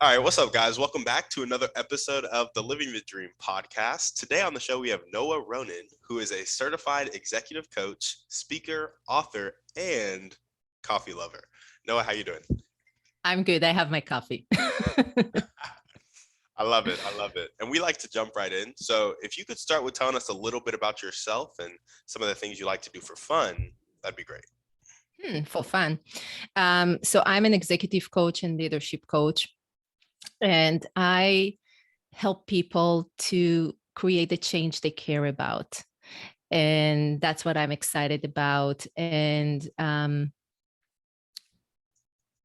All right, what's up, guys? Welcome back to another episode of the Living the Dream podcast. Today on the show, we have Noa Ronen, who is a certified executive coach, speaker, author, and coffee lover. Noa, how you doing? I'm good. I have my coffee. I love it. I love it. And we like to jump right in. So if you could start with telling us a little bit about yourself and some of the things you like to do for fun, that'd be great. For fun. So I'm an executive coach and leadership coach, and I help people to create the change they care about. And that's what I'm excited about. And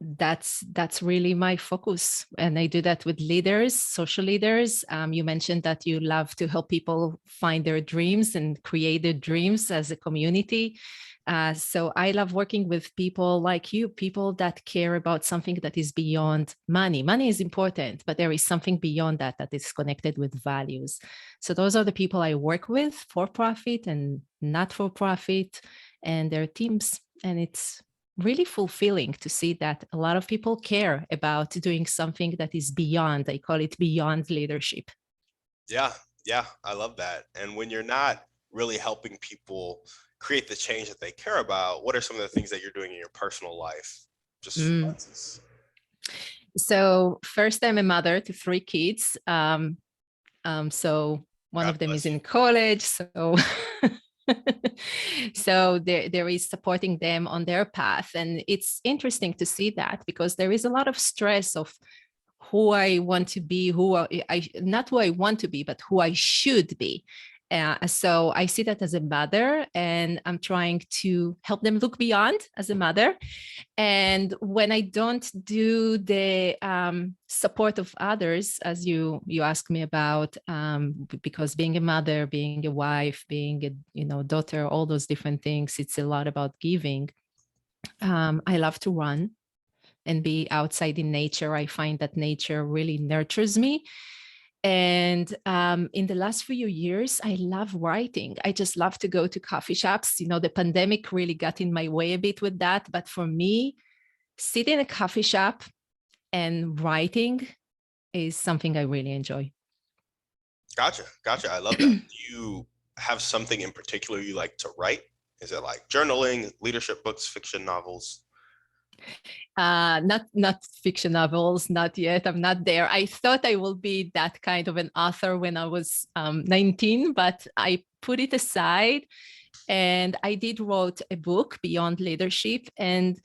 that's really my focus, and I do that with leaders, social leaders. You mentioned that you love to help people find their dreams and create their dreams as a community. So I love working with people like you, people that care about something that is beyond money. Money is important, but there is something beyond that that is connected with values. So those are the people I work with, for profit and not for profit, and their teams. And it's really fulfilling to see that a lot of people care about doing something that is beyond, I call it beyond leadership. Yeah, I love that. And when you're not really helping people create the change that they care about, what are some of the things that you're doing in your personal life? So first, I'm a mother to 3 kids. So one God of them bless is in you. college. So so there is supporting them on their path. And it's interesting to see that, because there is a lot of stress of who I want to be, not who I want to be, but who I should be. So I see that as a mother, and I'm trying to help them look beyond as a mother. And when I don't do the support of others, as you asked me about, because being a mother, being a wife, being a daughter, all those different things, it's a lot about giving. I love to run and be outside in nature. I find that nature really nurtures me. And in the last few years, I love writing. I just love to go to coffee shops. The pandemic really got in my way a bit with that. But for me, sitting in a coffee shop and writing is something I really enjoy. Gotcha. I love that. Do you have something in particular you like to write? Is it like journaling, leadership books, fiction novels? Not fiction novels, not yet. I'm not there. I thought I will be that kind of an author when I was 19, but I put it aside, and I did wrote a book, Beyond Leadership. And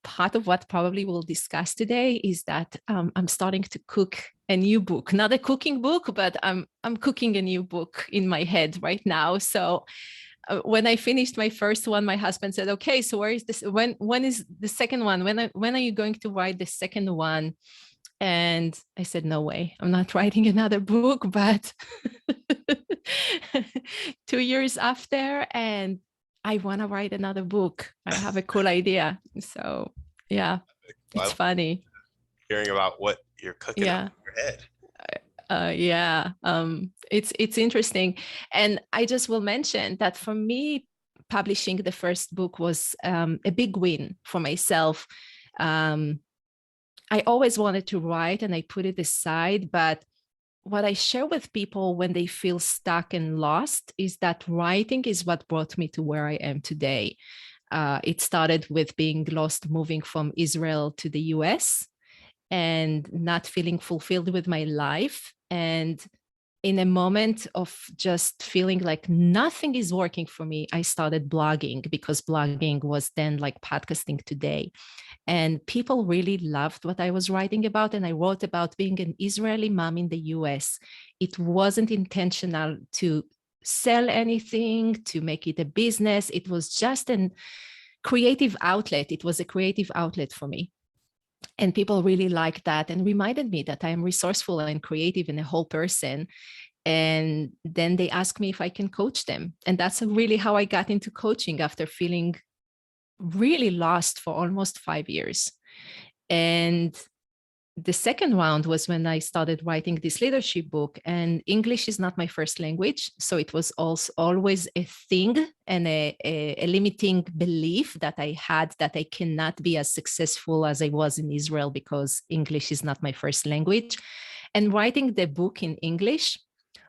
part of what probably we'll discuss today is that I'm starting to cook a new book, not a cooking book, but I'm cooking a new book in my head right now. So when I finished my first one, my husband said, "Okay, so where is this? When is the second one? When are you going to write the second one?" And I said, "No way, I'm not writing another book." But 2 years after, and I want to write another book. I have a cool idea. So yeah, it's Well, funny. hearing about what you're cooking up Yeah. in your head. Yeah, it's interesting. And I just will mention that for me, publishing the first book was a big win for myself. Um, I always wanted to write, and I put it aside. But what I share with people when they feel stuck and lost is that writing is what brought me to where I am today. It started with being lost, moving from Israel to the US, and not feeling fulfilled with my life. And in a moment of just feeling like nothing is working for me, I started blogging, because blogging was then like podcasting today. And people really loved what I was writing about. And I wrote about being an Israeli mom in the US. It wasn't intentional to sell anything, to make it a business. It was just a creative outlet. It was a creative outlet for me. And people really liked that and reminded me that I am resourceful and creative and a whole person. And then they asked me if I can coach them. And that's really how I got into coaching, after feeling really lost for almost 5 years. And the second round was when I started writing this leadership book, and English is not my first language. So it was also always a thing and a limiting belief that I had, that I cannot be as successful as I was in Israel because English is not my first language. And writing the book in English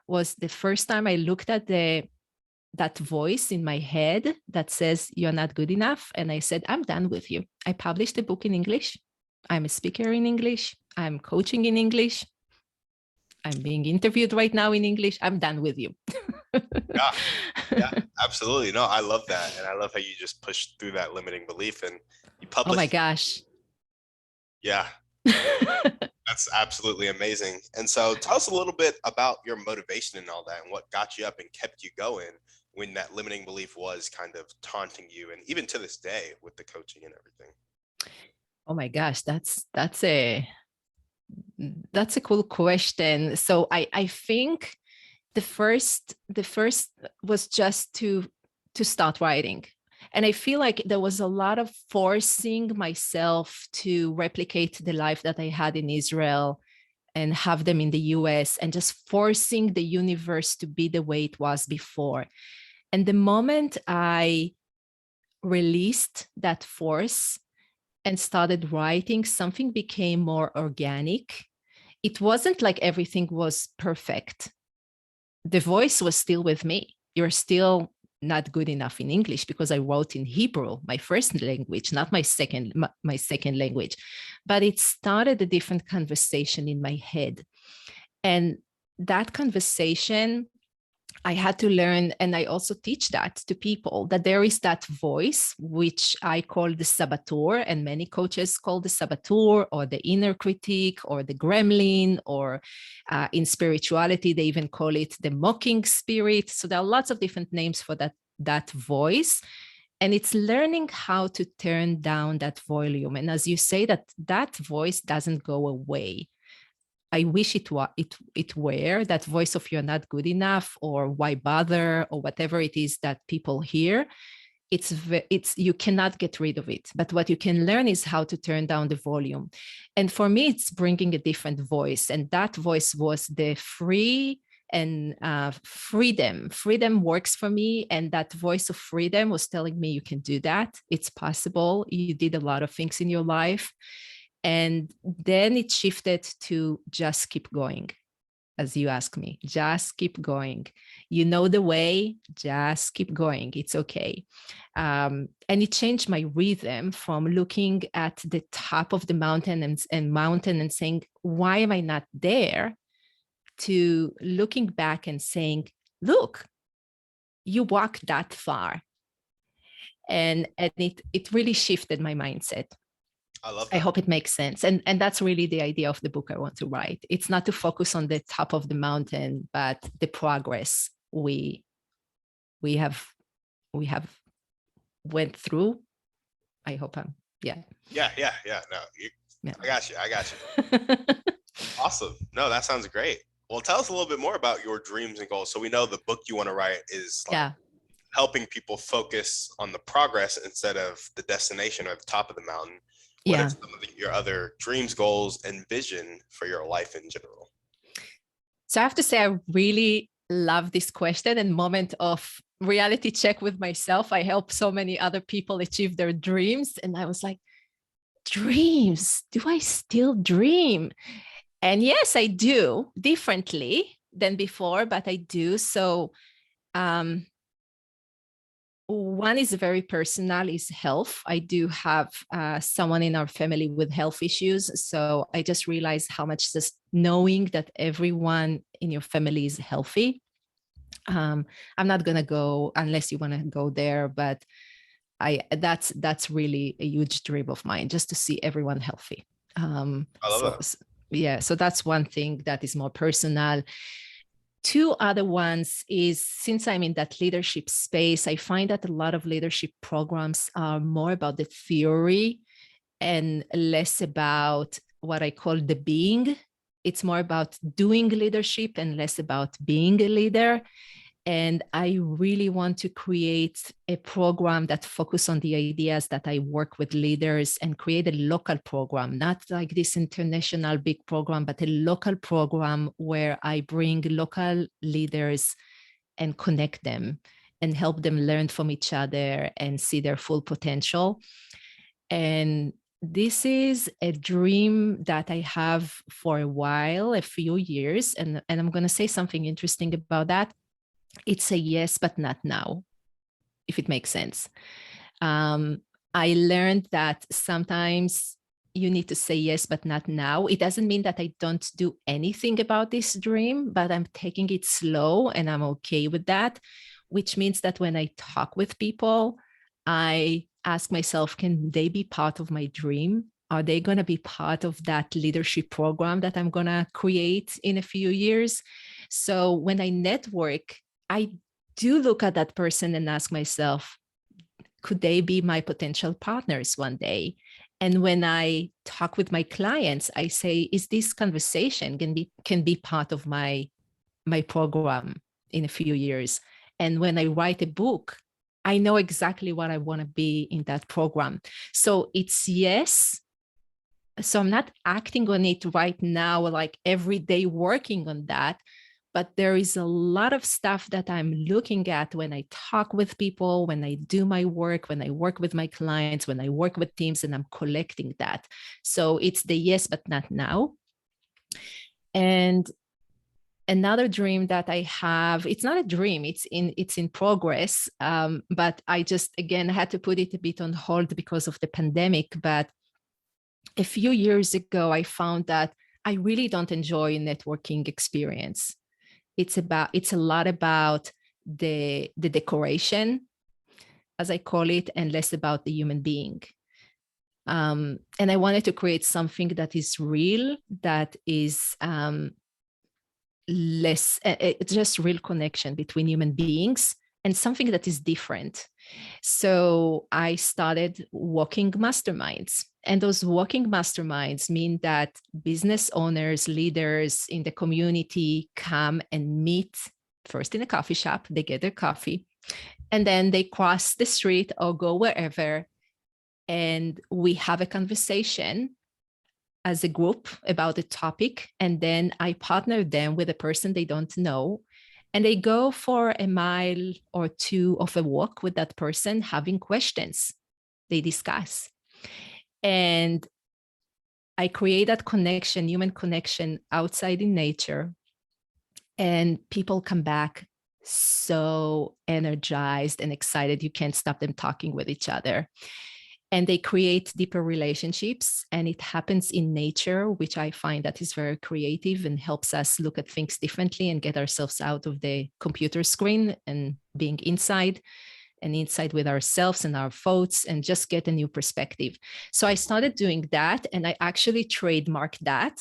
was the first time I looked at that voice in my head that says, you're not good enough. And I said, I'm done with you. I published a book in English. I'm a speaker in English. I'm coaching in English. I'm being interviewed right now in English. I'm done with you. Yeah, absolutely. No, I love that. And I love how you just pushed through that limiting belief and you published. Oh my gosh. Yeah. That's absolutely amazing. And so tell us a little bit about your motivation and all that, and what got you up and kept you going when that limiting belief was kind of taunting you, and even to this day with the coaching and everything. Oh my gosh, that's a cool question. So I think the first was just to start writing. And I feel like there was a lot of forcing myself to replicate the life that I had in Israel and have them in the US, and just forcing the universe to be the way it was before. And the moment I released that force and started writing, something became more organic. It wasn't like everything was perfect. The voice was still with me. You're still not good enough in English, because I wrote in Hebrew, my first language, not my second language. But it started a different conversation in my head. And that conversation, I had to learn, and I also teach that to people, that there is that voice, which I call the saboteur, and many coaches call the saboteur, or the inner critique, or the gremlin, or in spirituality, they even call it the mocking spirit. So there are lots of different names for that voice. And it's learning how to turn down that volume. And as you say, that voice doesn't go away. I wish it were that voice of you're not good enough, or why bother, or whatever it is that people hear. It's you cannot get rid of it. But what you can learn is how to turn down the volume. And for me, it's bringing a different voice. And that voice was the free and freedom. Freedom works for me. And that voice of freedom was telling me, you can do that. It's possible. You did a lot of things in your life. And then it shifted to just keep going. As you ask me, just keep going. You know the way, just keep going. It's okay. And it changed my rhythm from looking at the top of the mountain and saying, why am I not there? To looking back and saying, look, you walked that far. And it really shifted my mindset. I love that. I hope it makes sense. And that's really the idea of the book I want to write. It's not to focus on the top of the mountain, but the progress we have went through. I hope Yeah. No, I got you. Awesome. No, that sounds great. Well, tell us a little bit more about your dreams and goals. So we know the book you want to write is helping people focus on the progress instead of the destination or the top of the mountain. What are some of your other dreams, goals, and vision for your life in general? So I have to say, I really love this question and moment of reality check with myself. I help so many other people achieve their dreams. And I was like, dreams? Do I still dream? And yes, I do, differently than before, but I do. So one is very personal, is health. I do have someone in our family with health issues. So I just realized how much just knowing that everyone in your family is healthy. I'm not going to go unless you want to go there, but that's really a huge dream of mine, just to see everyone healthy. I love that. Yeah, so that's one thing that is more personal. Two other ones is, since I'm in that leadership space, I find that a lot of leadership programs are more about the theory and less about what I call the being. It's more about doing leadership and less about being a leader. And I really want to create a program that focuses on the ideas that I work with leaders and create a local program, not like this international big program, but a local program where I bring local leaders and connect them and help them learn from each other and see their full potential. And this is a dream that I have for a while, a few years. And I'm going to say something interesting about that. It's a yes, but not now, if it makes sense. I learned that sometimes you need to say yes, but not now. It doesn't mean that I don't do anything about this dream, but I'm taking it slow and I'm okay with that, which means that when I talk with people, I ask myself, can they be part of my dream? Are they going to be part of that leadership program that I'm going to create in a few years? So when I network, I do look at that person and ask myself, could they be my potential partners one day? And when I talk with my clients, I say, is this conversation can be part of my program in a few years? And when I write a book, I know exactly what I want to be in that program. So it's yes. So I'm not acting on it right now, like every day working on that. But there is a lot of stuff that I'm looking at when I talk with people, when I do my work, when I work with my clients, when I work with teams, and I'm collecting that. So it's the yes, but not now. And another dream that I have, it's not a dream, it's in progress. But I just, again, had to put it a bit on hold because of the pandemic. But a few years ago, I found that I really don't enjoy networking experience. It's a lot about the decoration, as I call it, and less about the human being. And I wanted to create something that is real, that is less just real connection between human beings, and something that is different. So I started Walking Masterminds. And those walking masterminds mean that business owners, leaders in the community come and meet first in a coffee shop. They get their coffee, and then they cross the street or go wherever. And we have a conversation as a group about a topic. And then I partner them with a person they don't know. And they go for a mile or two of a walk with that person, having questions they discuss. And I create that connection, human connection outside in nature. And people come back so energized and excited. You can't stop them talking with each other. And they create deeper relationships. And it happens in nature, which I find that is very creative and helps us look at things differently and get ourselves out of the computer screen and being inside with ourselves and our thoughts, and just get a new perspective. So I started doing that, and I actually trademarked that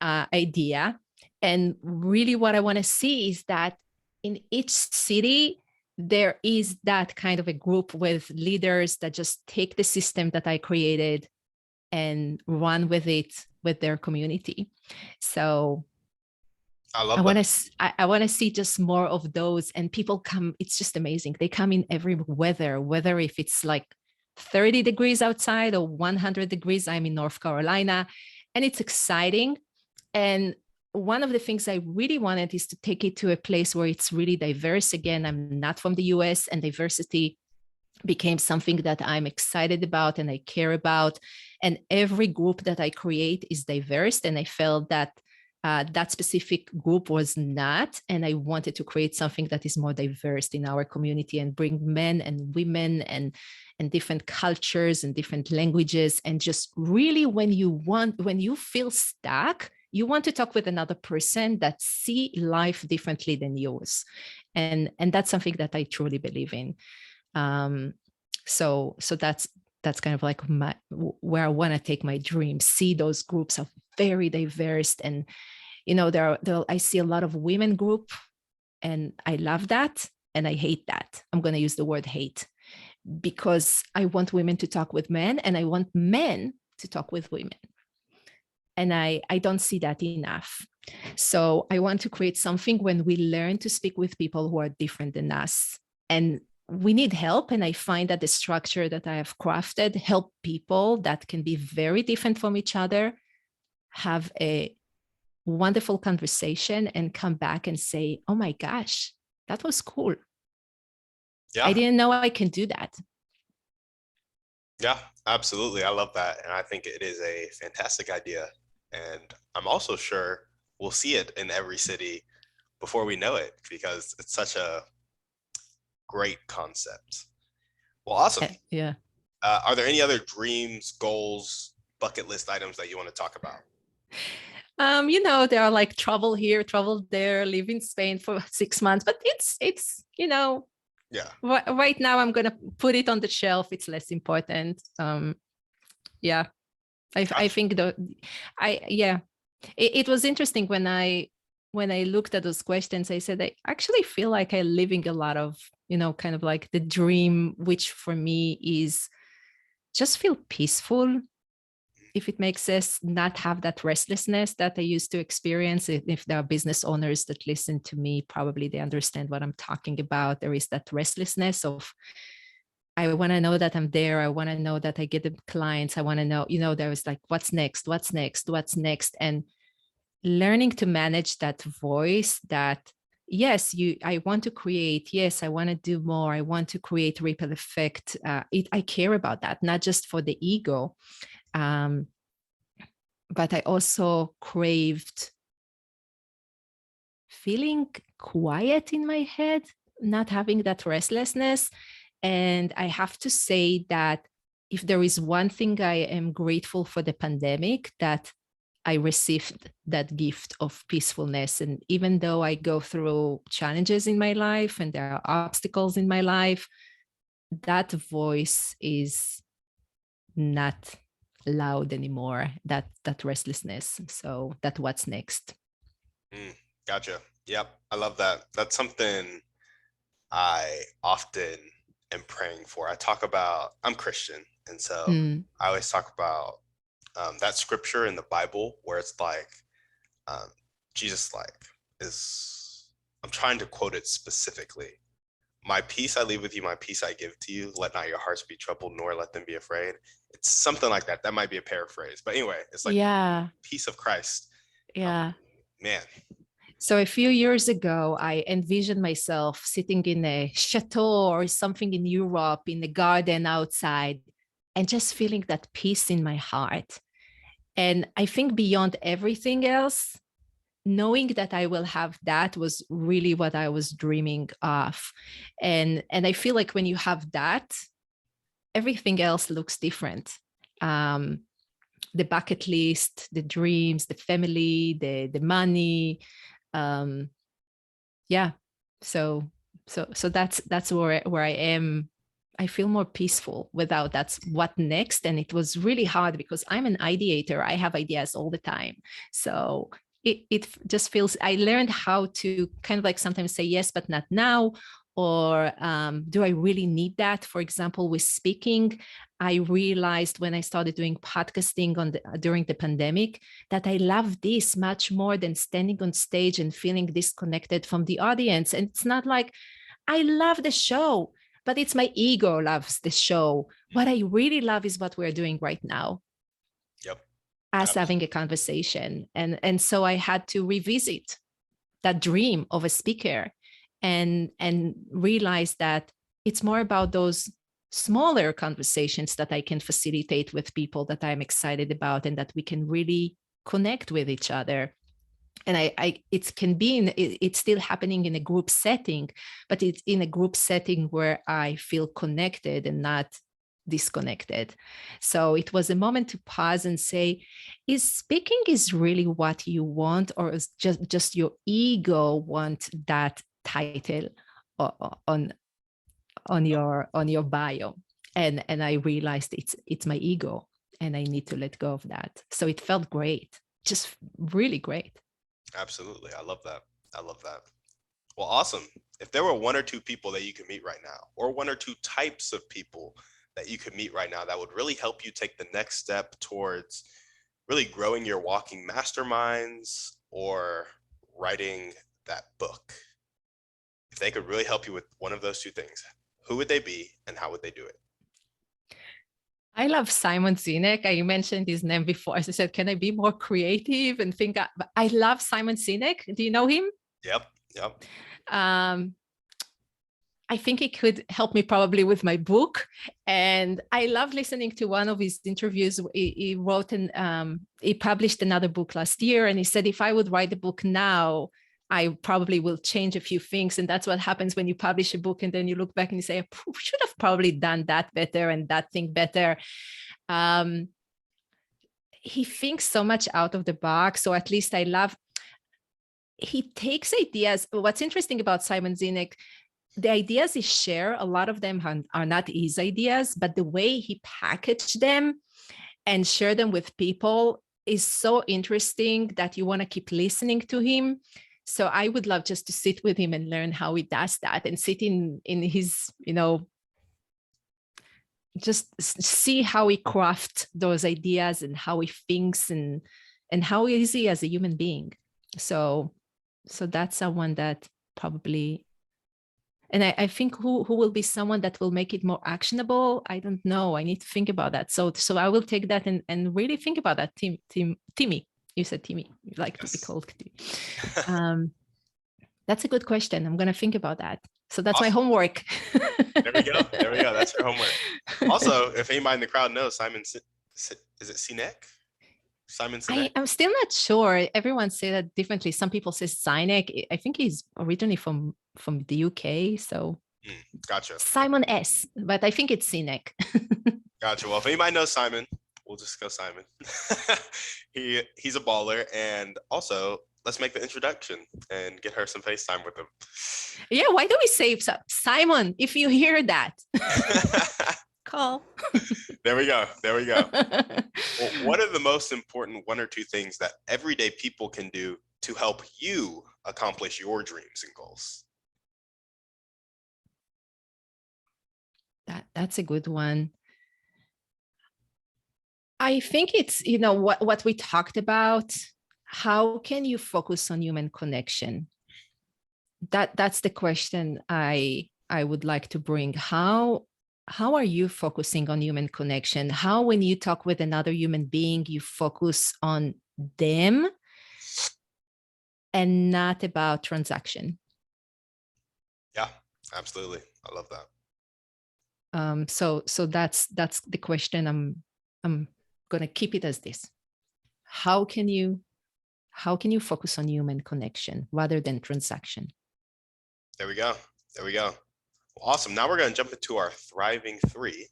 idea. And really what I want to see is that in each city, there is that kind of a group with leaders that just take the system that I created and run with it with their community. So I love that. I want to see just more of those, and people come. It's just amazing. They come in every weather, whether if it's like 30 degrees outside or 100 degrees. I'm in North Carolina, and it's exciting. And one of the things I really wanted is to take it to a place where it's really diverse. Again, I'm not from the US, and diversity became something that I'm excited about and I care about. And every group that I create is diverse. And I felt that that specific group was not. And I wanted to create something that is more diverse in our community and bring men and women and different cultures and different languages. And just really, when you feel stuck, you want to talk with another person that see life differently than yours. And that's something that I truly believe in. So that's kind of like where I want to take my dream. See those groups are very diverse, and I see a lot of women group, and I love that, and I hate that. I'm going to use the word hate, because I want women to talk with men, and I want men to talk with women. And I don't see that enough. So I want to create something when we learn to speak with people who are different than us. And we need help. And I find that the structure that I have crafted help people that can be very different from each other have a wonderful conversation and come back and say, oh my gosh, that was cool. Yeah. I didn't know I can do that. Yeah, absolutely. I love that. And I think it is a fantastic idea. And I'm also sure we'll see it in every city before we know it, because it's such a great concept. Well, awesome. Yeah. Are there any other dreams, goals, bucket list items that you want to talk about? There are like travel here, travel there, live in Spain for 6 months, but it's Yeah. Right now I'm gonna put it on the shelf. It's less important. Yeah, I think it was interesting when I looked at those questions. I said I actually feel like I'm living a lot of kind of like the dream, which for me is just feel peaceful, if it makes sense, not have that restlessness that I used to experience. If there are business owners that listen to me, probably they understand what I'm talking about. There is that restlessness of, I want to know that I'm there. I want to know that I get the clients. I want to know, there is like, what's next, what's next, what's next. And learning to manage that voice that, yes, I want to create. Yes, I want to do more. I want to create ripple effect. I care about that, not just for the ego. But I also craved feeling quiet in my head, not having that restlessness. And I have to say that if there is one thing I am grateful for the pandemic, that I received that gift of peacefulness. And even though I go through challenges in my life and there are obstacles in my life, that voice is not loud anymore, that restlessness. So that what's next. Gotcha. Yep. I love that. That's something I often am praying for. I'm Christian. And so I always talk about that scripture in the Bible where it's like, Jesus I'm trying to quote it specifically. My peace I leave with you, my peace I give to you. Let not your hearts be troubled, nor let them be afraid. It's something like that. That might be a paraphrase. But anyway, it's like peace of Christ. Yeah. Man. So a few years ago, I envisioned myself sitting in a chateau or something in Europe, in the garden outside, and just feeling that peace in my heart. And I think beyond everything else, knowing that I will have that was really what I was dreaming of. And I feel like when you have that, everything else looks different. The bucket list, the dreams, the family, the money. Yeah. So that's where I am. I feel more peaceful without that's what next. And it was really hard because I'm an ideator. I have ideas all the time. So it just feels, I learned how to kind of like sometimes say yes, but not now. Or do I really need that? For example, with speaking, I realized when I started doing podcasting during the pandemic that I love this much more than standing on stage and feeling disconnected from the audience. And it's not like I love the show, but it's my ego loves the show. What I really love is what we're doing right now. Yep. Us having a conversation. And so I had to revisit that dream of a speaker and realize that it's more about those smaller conversations that I can facilitate with people that I'm excited about and that we can really connect with each other. And it can be it's still happening in a group setting, but it's in a group setting where I feel connected and not disconnected. So it was a moment to pause and say, is speaking is really what you want, or is just your ego want that title on your bio? And I realized it's my ego and I need to let go of that. So it felt great, just really great. Absolutely. I love that. Well, awesome. If there were one or two people that you could meet right now, or one or two types of people that you could meet right now that would really help you take the next step towards really growing your walking masterminds or writing that book, if they could really help you with one of those two things, who would they be and how would they do it? I love Simon Sinek. I mentioned his name before. As I said, can I be more creative and think? I love Simon Sinek. Do you know him? Yep. Yep. I think it could help me probably with my book. And I love listening to one of his interviews. He wrote and he published another book last year. And he said, if I would write the book now, I probably will change a few things. And that's what happens when you publish a book and then you look back and you say, I should have probably done that better and that thing better. He thinks so much out of the box. So at least he takes ideas. What's interesting about Simon Sinek, the ideas he shares, a lot of them are not his ideas, but the way he packaged them and share them with people is so interesting that you want to keep listening to him. So I would love just to sit with him and learn how he does that and sit in his, just see how he crafts those ideas and how he thinks and how is he as a human being. So that's someone that probably, and I think who will be someone that will make it more actionable. I don't know. I need to think about that. So I will take that and really think about that. Timmy. You said Timmy. You like to be called Timmy. That's a good question. I'm going to think about that. So that's my homework. There we go. That's your homework. Also, if anybody in the crowd knows Simon, is it Sinek? Simon Sinek? I'm still not sure. Everyone say that differently. Some people say Sinek. I think he's originally from the UK. So gotcha. Simon S, but I think it's Sinek. Gotcha. Well, if anybody knows Simon, we'll just go Simon. He's a baller. And also, let's make the introduction and get her some FaceTime with him. Yeah, why do we say Simon, if you hear that? Call. There we go. Well, what are the most important one or two things that everyday people can do to help you accomplish your dreams and goals? That's a good one. I think it's, what we talked about. How can you focus on human connection? That's the question I would like to bring. How are you focusing on human connection? How, when you talk with another human being, you focus on them and not about transaction? Yeah, absolutely. I love that. So that's the question. I'm going to keep it as this. How can you focus on human connection rather than transaction? There we go. Well, awesome. Now we're going to jump into our Thriving 3.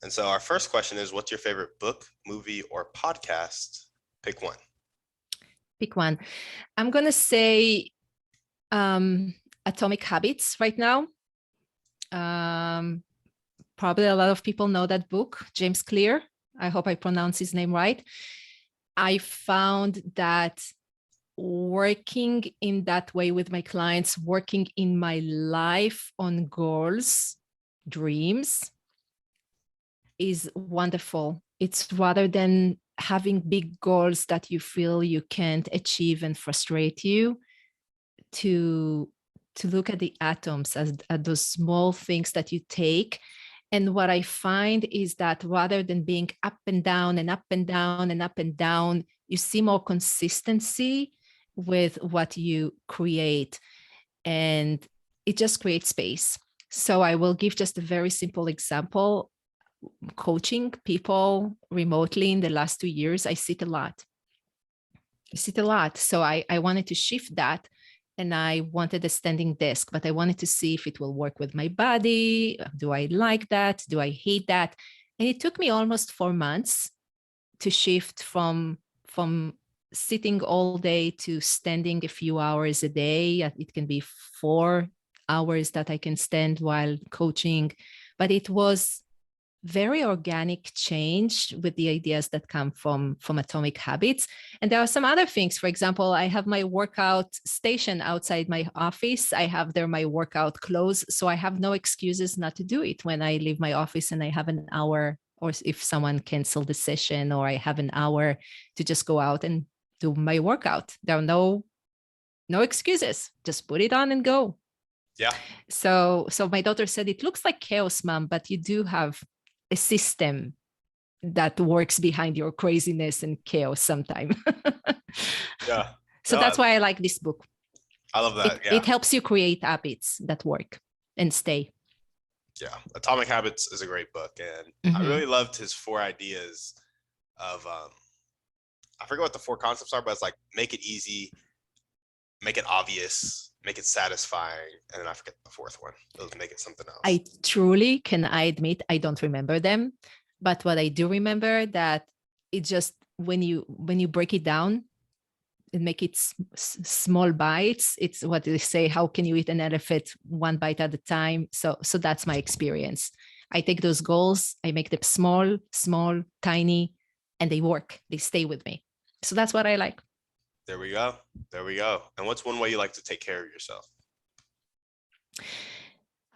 And so our first question is, what's your favorite book, movie, or podcast? Pick one. I'm going to say Atomic Habits right now. Probably a lot of people know that book, James Clear. I hope I pronounce his name right. I found that working in that way with my clients, working in my life on goals, dreams, is wonderful. It's rather than having big goals that you feel you can't achieve and frustrate you, to look at the atoms as at those small things that you take. And what I find is that rather than being up and down and up and down and up and down, you see more consistency with what you create, and it just creates space. So I will give just a very simple example. Coaching people remotely in the last 2 years, I sit a lot. So I wanted to shift that. And I wanted a standing desk, but I wanted to see if it will work with my body. Do I like that? Do I hate that? And it took me almost 4 months to shift from sitting all day to standing a few hours a day. It can be 4 hours that I can stand while coaching, but it was very organic change with the ideas that come from Atomic Habits. And there are some other things. For example, I have my workout station outside my office. I have there my workout clothes. So I have no excuses not to do it when I leave my office and I have an hour or if someone canceled the session, or I have an hour to just go out and do my workout. There are no excuses. Just put it on and go. Yeah. So my daughter said, it looks like chaos, Mom, but you do have a system that works behind your craziness and chaos sometime. Yeah. So that's why I like this book. I love that. It helps you create habits that work and stay. Yeah. Atomic Habits is a great book. And I really loved his 4 ideas of, I forget what the 4 concepts are, but it's like, make it easy, make it obvious, make it satisfying. And then I forget the 4th one. It'll make it something else. I admit, I don't remember them. But what I do remember, that it just, when you break it down and make it small bites, it's what they say, how can you eat an elephant one bite at a time? So that's my experience. I take those goals, I make them small, tiny, and they work. They stay with me. So that's what I like. There we go. And what's one way you like to take care of yourself?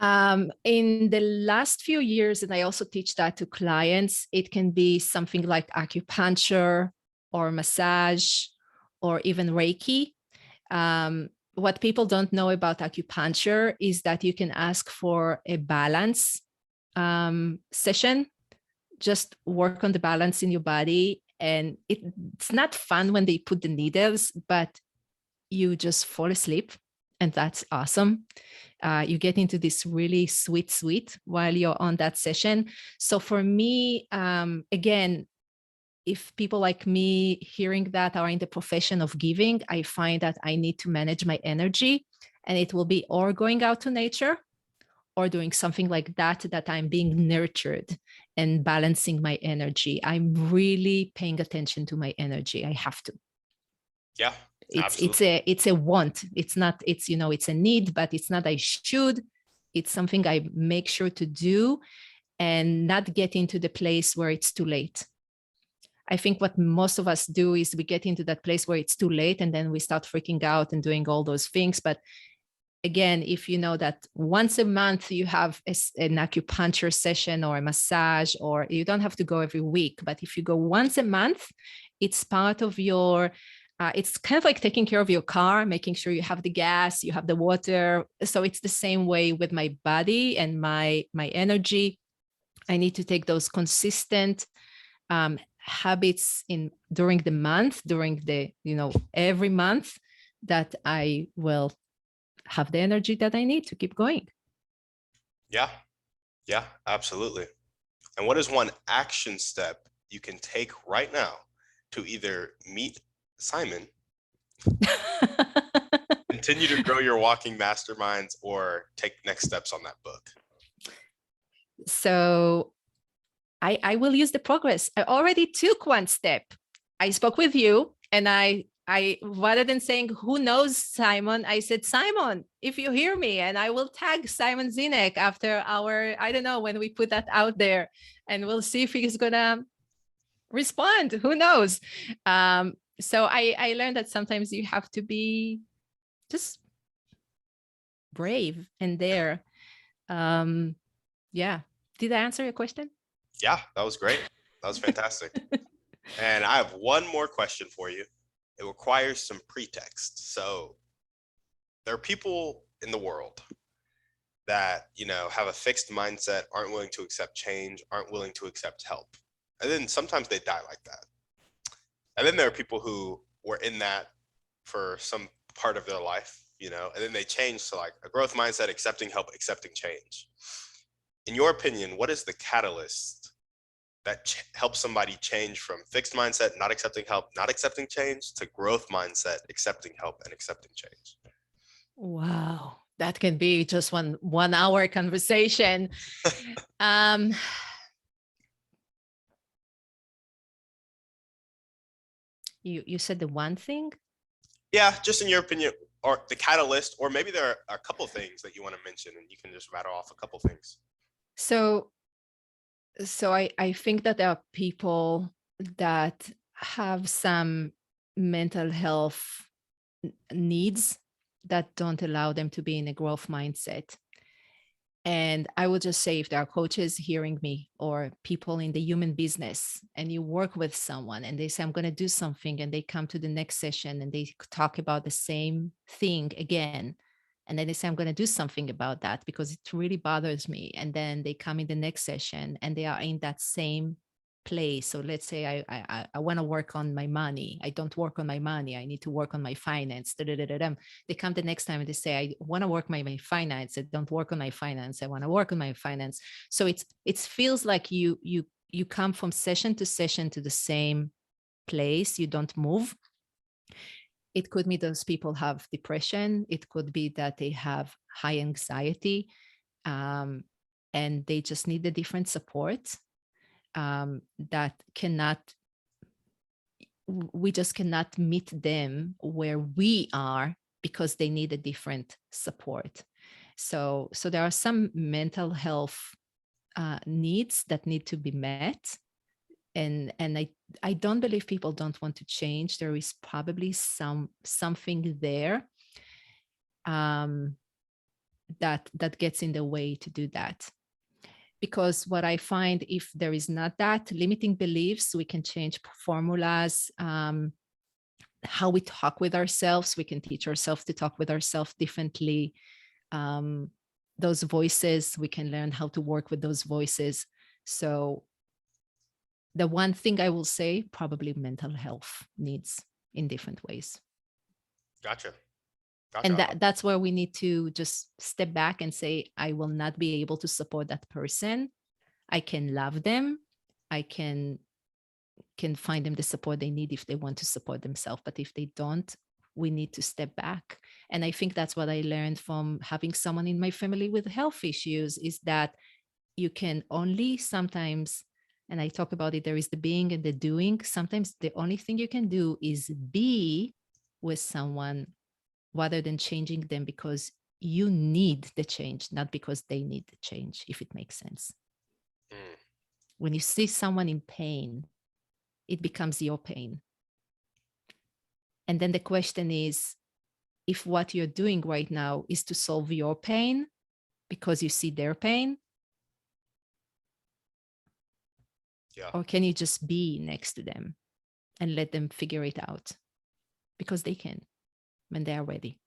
In the last few years, and I also teach that to clients, it can be something like acupuncture or massage or even Reiki. What people don't know about acupuncture is that you can ask for a balance session, just work on the balance in your body. And it's not fun when they put the needles, but you just fall asleep. And that's awesome. You get into this really sweet while you're on that session. So for me, again, if people like me hearing that are in the profession of giving, I find that I need to manage my energy, and it will be or going out to nature or doing something like that I'm being nurtured and balancing my energy. I'm really paying attention to my energy. I have to. Yeah. It's a want. It's a need, but it's not I should. It's something I make sure to do and not get into the place where it's too late. I think what most of us do is we get into that place where it's too late, and then we start freaking out and doing all those things. But again, if you know that once a month you have an acupuncture session or a massage, or you don't have to go every week, but if you go once a month, it's part of your it's kind of like taking care of your car, making sure you have the gas, you have the water. So it's the same way with my body and my energy. I need to take those consistent habits during the month, every month, that I will have the energy that I need to keep going. Yeah, absolutely. And what is one action step you can take right now to either meet Simon, continue to grow your Walking Masterminds, or take next steps on that book? So I will use the progress. I already took one step. I spoke with you, and I rather than saying, who knows, Simon, I said, Simon, if you hear me, and I will tag Simon Sinek after I don't know, when we put that out there, and we'll see if he's going to respond. Who knows? So I learned that sometimes you have to be just brave and dare. Yeah. Did I answer your question? Yeah, that was great. That was fantastic. And I have one more question for you. It requires some pretext. So there are people in the world that, have a fixed mindset, aren't willing to accept change, aren't willing to accept help. And then sometimes they die like that. And then there are people who were in that for some part of their life, and then they change to like a growth mindset, accepting help, accepting change. In your opinion, what is the catalyst that helps somebody change from fixed mindset, not accepting help, not accepting change, to growth mindset, accepting help and accepting change? Wow, that can be just one hour conversation. You said the one thing? Yeah, just in your opinion, or the catalyst, or maybe there are a couple of things that you want to mention, and you can just rattle off a couple things. So I think that there are people that have some mental health needs that don't allow them to be in a growth mindset. And I would just say, if there are coaches hearing me or people in the human business, and you work with someone and they say, I'm going to do something, and they come to the next session and they talk about the same thing again. And then they say, I'm going to do something about that because it really bothers me. And then they come in the next session and they are in that same place. So let's say I want to work on my money. I don't work on my money. I need to work on my finance. They come the next time and they say, I want to work my finance. I don't work on my finance. I want to work on my finance. So it feels like you come from session to session to the same place. You don't move. It could be those people have depression. It could be that they have high anxiety, and they just need a different support, that we just cannot meet them where we are because they need a different support. So there are some mental health needs that need to be met. And I don't believe people don't want to change. There is probably something there, that gets in the way to do that. Because what I find, if there is not that limiting beliefs, we can change formulas, how we talk with ourselves. We can teach ourselves to talk with ourselves differently. Those voices, we can learn how to work with those voices. So the one thing I will say, probably mental health needs in different ways. Gotcha. And that's where we need to just step back and say, I will not be able to support that person. I can love them. I can find them the support they need if they want to support themselves. But if they don't, we need to step back. And I think that's what I learned from having someone in my family with health issues, is that you can only sometimes, and I talk about it, there is the being and the doing. Sometimes the only thing you can do is be with someone rather than changing them, because you need the change, not because they need the change, if it makes sense. Mm. When you see someone in pain, it becomes your pain. And then the question is, if what you're doing right now is to solve your pain because you see their pain, or can you just be next to them and let them figure it out? Because they can when they are ready.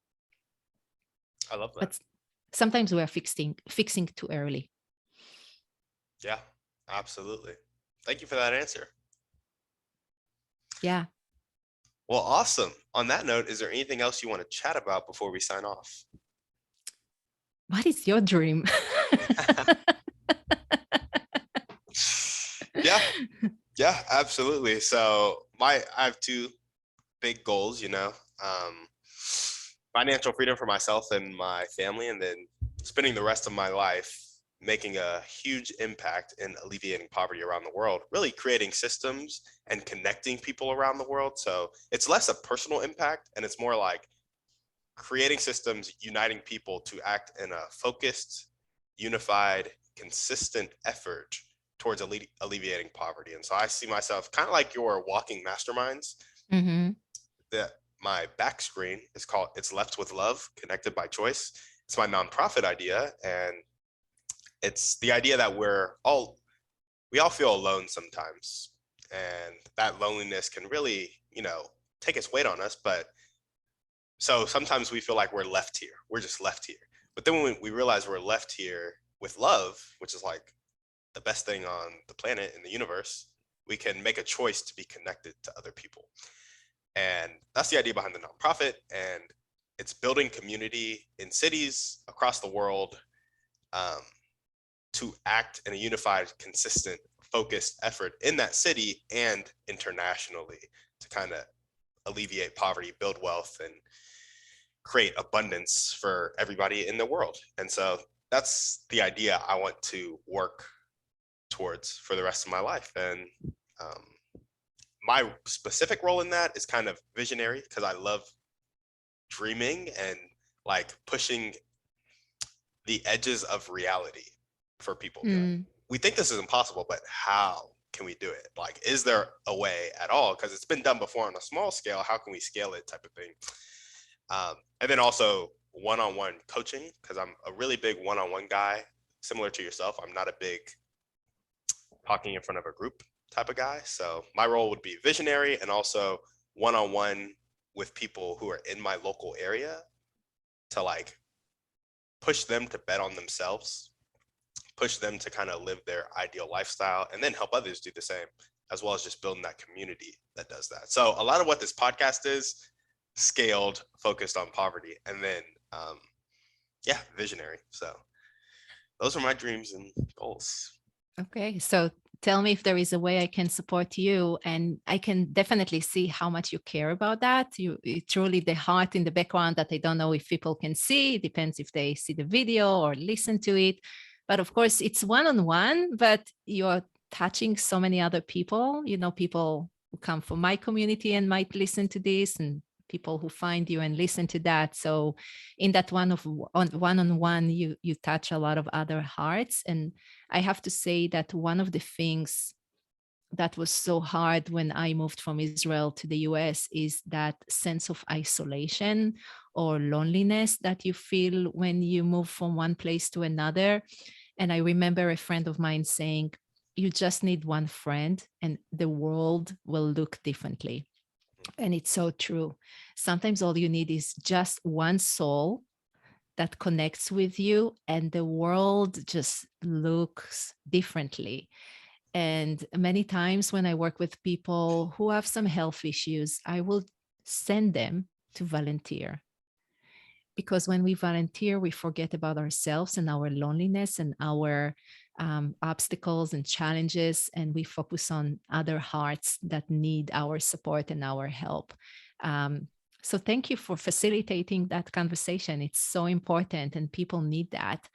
I love that. But sometimes we are fixing too early. Yeah, absolutely. Thank you for that answer. Yeah. Well, awesome. On that note, is there anything else you want to chat about before we sign off? What is your dream? Yeah, absolutely. So I have two big goals, financial freedom for myself and my family, and then spending the rest of my life making a huge impact in alleviating poverty around the world, really creating systems and connecting people around the world. So it's less a personal impact, and it's more like creating systems, uniting people to act in a focused, unified, consistent effort towards alleviating poverty. And so I see myself kind of like your Walking Masterminds. Mm-hmm. That my back screen is called It's Left with Love, Connected by Choice. It's my nonprofit idea, and it's the idea that we all feel alone sometimes, and that loneliness can really, take its weight on us. But so sometimes we feel like we're left here. We're just left here. But then when we realize we're left here with love, which is like the best thing on the planet in the universe, we can make a choice to be connected to other people. And that's the idea behind the nonprofit. And it's building community in cities across the world, to act in a unified, consistent, focused effort in that city and internationally to kind of alleviate poverty, build wealth, and create abundance for everybody in the world. And so that's the idea I want to work towards for the rest of my life. And my specific role in that is kind of visionary, because I love dreaming and like pushing the edges of reality for people. Like, we think this is impossible, but how can we do it? Like, is there a way at all? Because it's been done before on a small scale. How can we scale it, type of thing? And then also one-on-one coaching, because I'm a really big one-on-one guy. similar to yourself, I'm not a big talking in front of a group type of guy. So my role would be visionary and also one-on-one with people who are in my local area to like push them to bet on themselves, push them to kind of live their ideal lifestyle, and then help others do the same, as well as just building that community that does that. So a lot of what this podcast is scaled, focused on poverty, and then visionary. So those are my dreams and goals. Okay, so tell me if there is a way I can support you, and I can definitely see how much you care about that. Truly the heart in the background that I don't know if people can see. It depends if they see the video or listen to it. But of course, it's one-on-one, but you're touching so many other people, people who come from my community and might listen to this, and people who find you and listen to that. So in that one-on-one, you touch a lot of other hearts. And I have to say that one of the things that was so hard when I moved from Israel to the US is that sense of isolation or loneliness that you feel when you move from one place to another. And I remember a friend of mine saying, you just need one friend and the world will look differently. And it's so true. Sometimes all you need is just one soul that connects with you, and the world just looks differently. And many times when I work with people who have some health issues, I will send them to volunteer. Because when we volunteer, we forget about ourselves and our loneliness and our obstacles and challenges, and we focus on other hearts that need our support and our help. So thank you for facilitating that conversation. It's so important and people need that.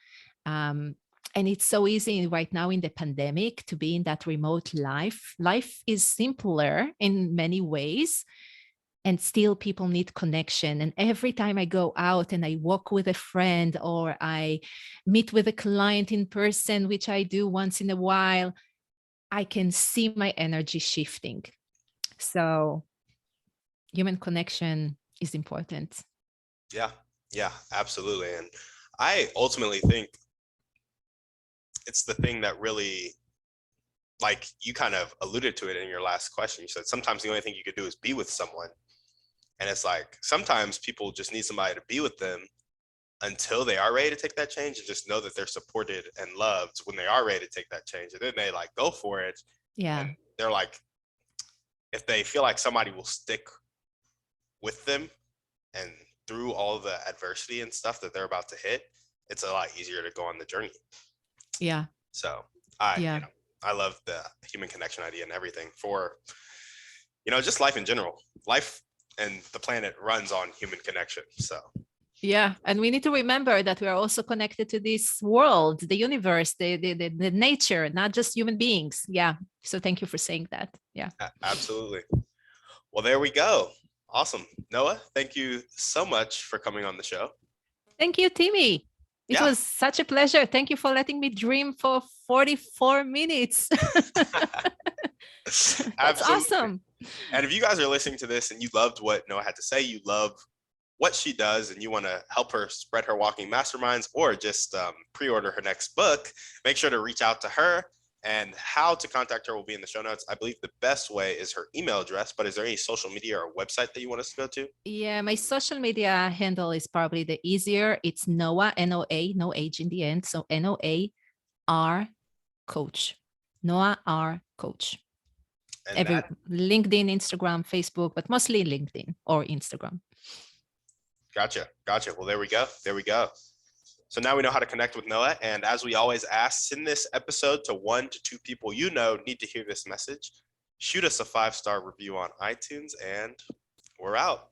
And it's so easy right now in the pandemic to be in that remote life. Life is simpler in many ways, and still people need connection. And every time I go out and I walk with a friend or I meet with a client in person, which I do once in a while, I can see my energy shifting. So human connection is important. Yeah, absolutely. And I ultimately think it's the thing that really, like you kind of alluded to it in your last question. You said sometimes the only thing you could do is be with someone. And it's like sometimes people just need somebody to be with them until they are ready to take that change, and just know that they're supported and loved when they are ready to take that change. And then they like go for it. Yeah. And they're like, if they feel like somebody will stick with them and through all the adversity and stuff that they're about to hit, it's a lot easier to go on the journey. Yeah. So I love the human connection idea and everything for, just life in general. Life and the planet runs on human connection. So yeah, and we need to remember that we are also connected to this world, the universe, the nature, not just human beings. Yeah. So thank you for saying that. Yeah. Absolutely. Well, there we go. Awesome. Noah, thank you so much for coming on the show. Thank you, Timmy. It was such a pleasure. Thank you for letting me dream for 44 minutes. That's awesome. And if you guys are listening to this and you loved what Noah had to say, you love what she does, and you want to help her spread her Walking Masterminds, or just pre-order her next book, make sure to reach out to her. And how to contact her will be in the show notes. I believe the best way is her email address, but is there any social media or website that you want us to go to? Yeah, my social media handle is probably the easier. It's Noa, N-O-A, no H in the end. So N-O-A-R Coach. Noa R Coach. LinkedIn, Instagram, Facebook, but mostly LinkedIn or Instagram. Gotcha. Well, there we go. So now we know how to connect with Noah. And as we always ask, send this episode to 1 to 2 people need to hear this message. Shoot us a 5-star review on iTunes, and we're out.